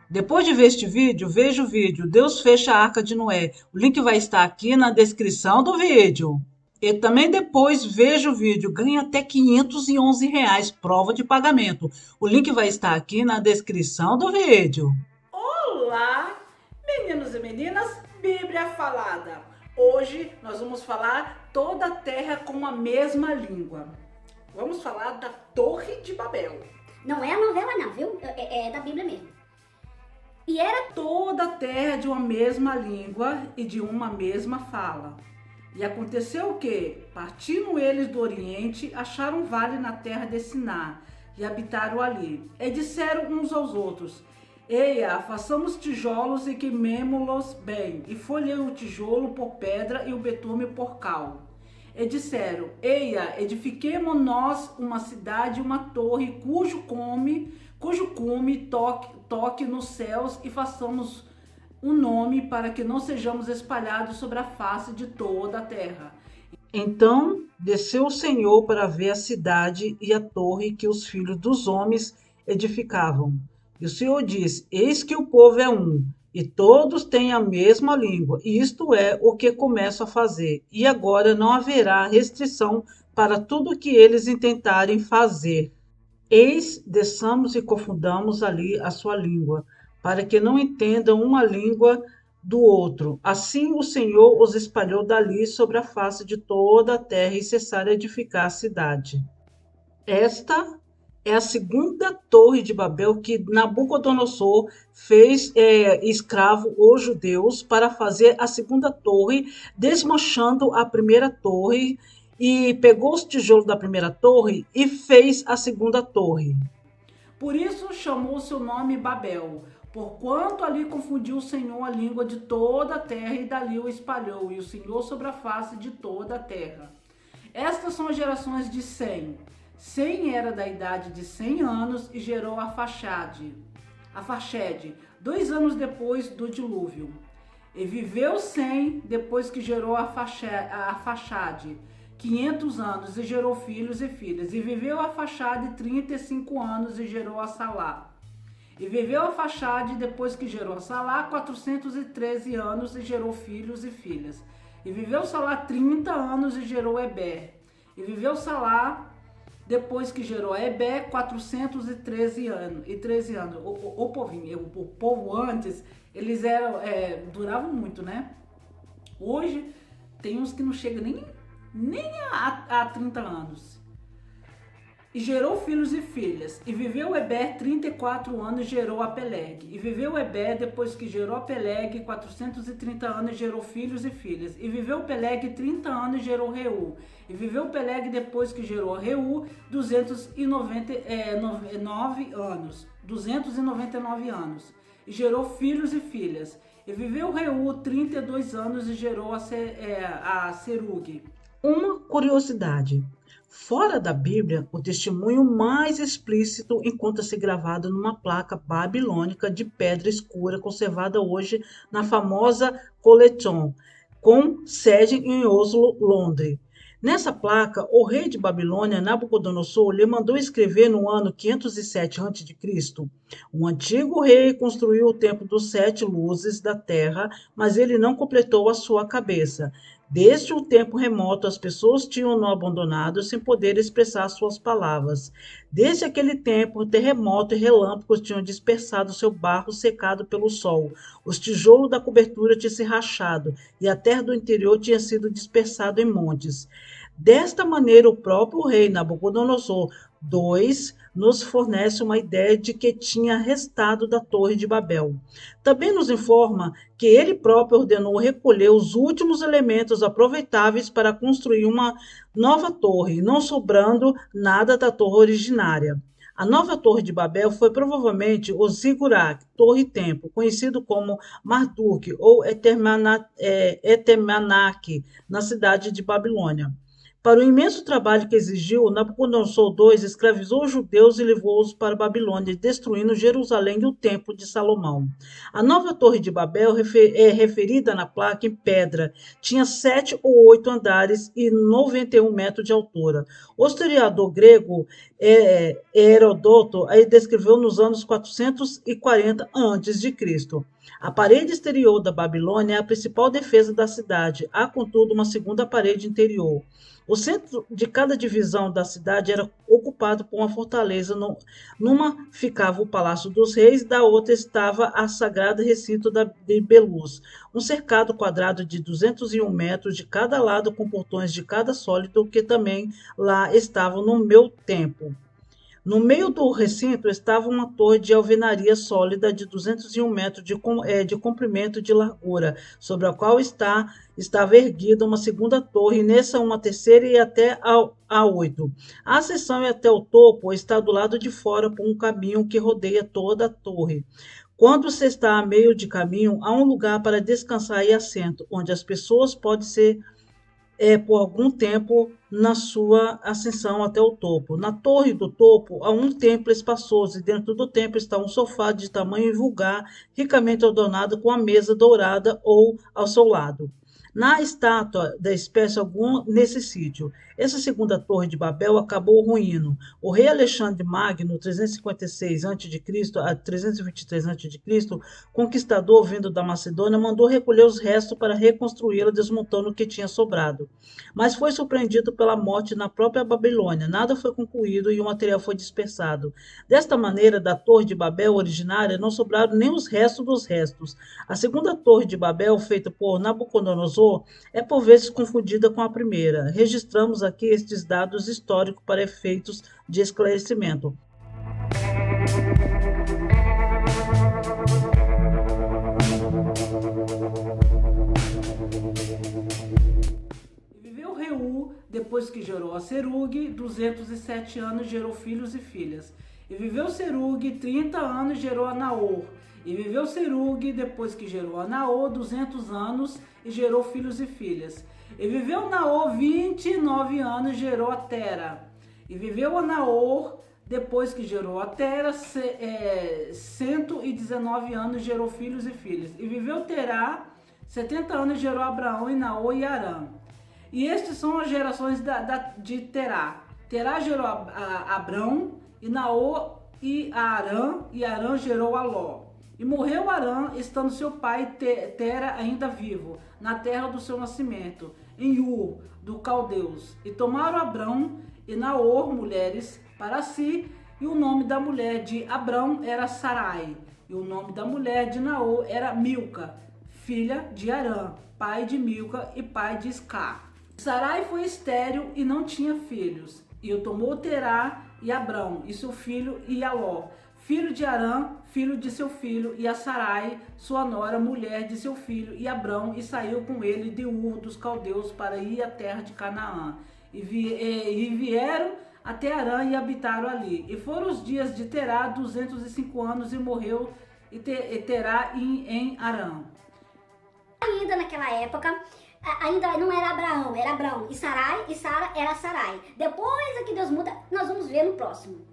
Depois de ver este vídeo, veja o vídeo Deus fecha a Arca de Noé. O link vai estar aqui na descrição do vídeo. E também depois veja o vídeo, ganha até R$ 511, prova de pagamento. O link vai estar aqui na descrição do vídeo. Olá, meninos e meninas, Bíblia Falada. Hoje nós vamos falar toda a terra com a mesma língua. Vamos falar da Torre de Babel. Não é a novela não, viu? É da Bíblia mesmo. E era Toda a terra de uma mesma língua e de uma mesma fala. E aconteceu o quê? Partindo eles do Oriente, acharam um vale na terra de Siná e habitaram ali. E disseram uns aos outros: Eia, façamos tijolos e queimemo-los bem. E folhei o tijolo por pedra e o betume por cal. E disseram: Eia, edifiquemo nós uma cidade e uma torre cujo cume toque nos céus e façamos um nome para que não sejamos espalhados sobre a face de toda a terra. Então desceu o Senhor para ver a cidade e a torre que os filhos dos homens edificavam. E o Senhor disse: Eis que o povo é um, e todos têm a mesma língua, e isto é o que começo a fazer. E agora não haverá restrição para tudo o que eles intentarem fazer. Eis, desçamos e confundamos ali a sua língua, para que não entendam uma língua do outro. Assim o Senhor os espalhou dali sobre a face de toda a terra e cessaram edificar a cidade. Esta é a segunda torre de Babel que Nabucodonosor fez escravo os judeus para fazer a segunda torre, desmanchando a primeira torre e pegou os tijolos da primeira torre e fez a segunda torre. Por isso chamou seu nome Babel, porquanto ali confundiu o Senhor a língua de toda a terra e dali o espalhou, e o Senhor sobre a face de toda a terra. Estas são as gerações de Sem. Sem era da idade de 100 anos e gerou a Farxede, 2 anos depois do dilúvio. E viveu Sem depois que gerou a Faxade, 500 anos e gerou filhos e filhas. E viveu a Faxade 35 anos e gerou a Salá. E viveu a Faxade depois que gerou a Salá 413 anos e gerou filhos e filhas. E viveu Salá 30 anos e gerou Eber. E viveu Salá depois que gerou a Eber 413 anos. O povinho, o povo antes, eles duravam muito, né? Hoje tem uns que não chegam nem a 30 anos. E gerou filhos e filhas. E viveu Eber 34 anos e gerou a Peleg. E viveu Eber depois que gerou a Peleg 430 anos e gerou filhos e filhas. E viveu Peleg 30 anos e gerou Reu. E viveu Peleg depois que gerou Reu 299 anos. 299 anos. E gerou filhos e filhas. E viveu Reu 32 anos e gerou a Serug. Uma curiosidade: fora da Bíblia, o testemunho mais explícito encontra-se gravado numa placa babilônica de pedra escura conservada hoje na famosa Colleton, com sede em Oslo, Londres. Nessa placa, o rei de Babilônia, Nabucodonosor, lhe mandou escrever no ano 507 a.C. Um antigo rei construiu o templo dos 7 luzes da terra, mas ele não completou a sua cabeça. Desde o tempo remoto, as pessoas tinham-no abandonado sem poder expressar suas palavras. Desde aquele tempo, terremoto e relâmpagos tinham dispersado seu barro secado pelo sol. Os tijolos da cobertura tinham se rachado e a terra do interior tinha sido dispersada em montes. Desta maneira, o próprio rei Nabucodonosor II nos fornece uma ideia de que tinha restado da Torre de Babel. Também nos informa que ele próprio ordenou recolher os últimos elementos aproveitáveis para construir uma nova torre, não sobrando nada da torre originária. A nova Torre de Babel foi provavelmente o Zigurat, Torre-Templo, conhecido como Marduk ou Etermanak, na cidade de Babilônia. Para o imenso trabalho que exigiu, Nabucodonosor II escravizou os judeus e levou-os para a Babilônia, destruindo Jerusalém e o Templo de Salomão. A nova Torre de Babel é referida na placa em pedra. Tinha 7 ou 8 andares e 91 metros de altura. O historiador grego Heródoto a descreveu nos anos 440 a.C. A parede exterior da Babilônia é a principal defesa da cidade. Há, contudo, uma segunda parede interior. O centro de cada divisão da cidade era ocupado por uma fortaleza. Numa ficava o Palácio dos Reis, da outra estava a sagrada recinto de Belus, um cercado quadrado de 201 metros de cada lado, com portões de cada sólido, que também lá estavam no meu tempo. No meio do recinto estava uma torre de alvenaria sólida de 201 metros de comprimento e de largura, sobre a qual estava erguida uma segunda torre, e nessa uma terceira e até a 8. A ascensão até o topo está do lado de fora por um caminho que rodeia toda a torre. Quando se está a meio de caminho, há um lugar para descansar e assento, onde as pessoas podem ser por algum tempo na sua ascensão até o topo. Na torre do topo há um templo espaçoso, e dentro do templo está um sofá de tamanho vulgar, ricamente adornado com a mesa dourada ou ao seu lado. Na estátua da espécie algum nesse sítio. Essa segunda torre de Babel acabou ruindo. O rei Alexandre Magno, 356 a.C. a 323 a.C., conquistador vindo da Macedônia, mandou recolher os restos para reconstruí-la, desmontando o que tinha sobrado. Mas foi surpreendido pela morte na própria Babilônia. Nada foi concluído e o material foi dispersado. Desta maneira, da torre de Babel originária não sobraram nem os restos dos restos. A segunda torre de Babel, feita por Nabucodonosor, é por vezes confundida com a primeira. Registramos aqui estes dados históricos para efeitos de esclarecimento. Viveu Reu, depois que gerou a Serugue, 207 anos, gerou filhos e filhas. E viveu Serugue 30 anos, gerou a Naor. E viveu Serugue, depois que gerou a Naor, 200 anos, e gerou filhos e filhas. E viveu Naor 29 anos, gerou a Tera. E viveu a Naor, depois que gerou a Tera, 119 anos, gerou filhos e filhas. E viveu Terá, 70 anos, gerou Abraão e Naor e Arã. E estas são as gerações de Terá. Terá gerou a Abrão, e Naor e Arã, e Arã gerou a Ló. E morreu Arã, estando seu pai Tera ainda vivo, na terra do seu nascimento, em Ur, do Caldeus. E tomaram Abrão e Naor, mulheres, para si, e o nome da mulher de Abrão era Sarai, e o nome da mulher de Naor era Milca, filha de Arã, pai de Milca e pai de Iscar. Sarai foi estéril e não tinha filhos, e o tomou Terá e Abrão, e seu filho Ialó, filho de Arã, filho de seu filho, e a Sarai, sua nora, mulher de seu filho, e Abrão, e saiu com ele de Ur dos Caldeus para ir à terra de Canaã. E vieram até Arã e habitaram ali. E foram os dias de Terá 205 anos, e morreu Terá em Arã. Ainda naquela época, ainda não era Abraão, era Abrão. E Sarai, e Sara era Sarai. Depois é que Deus muda, nós vamos ver no próximo.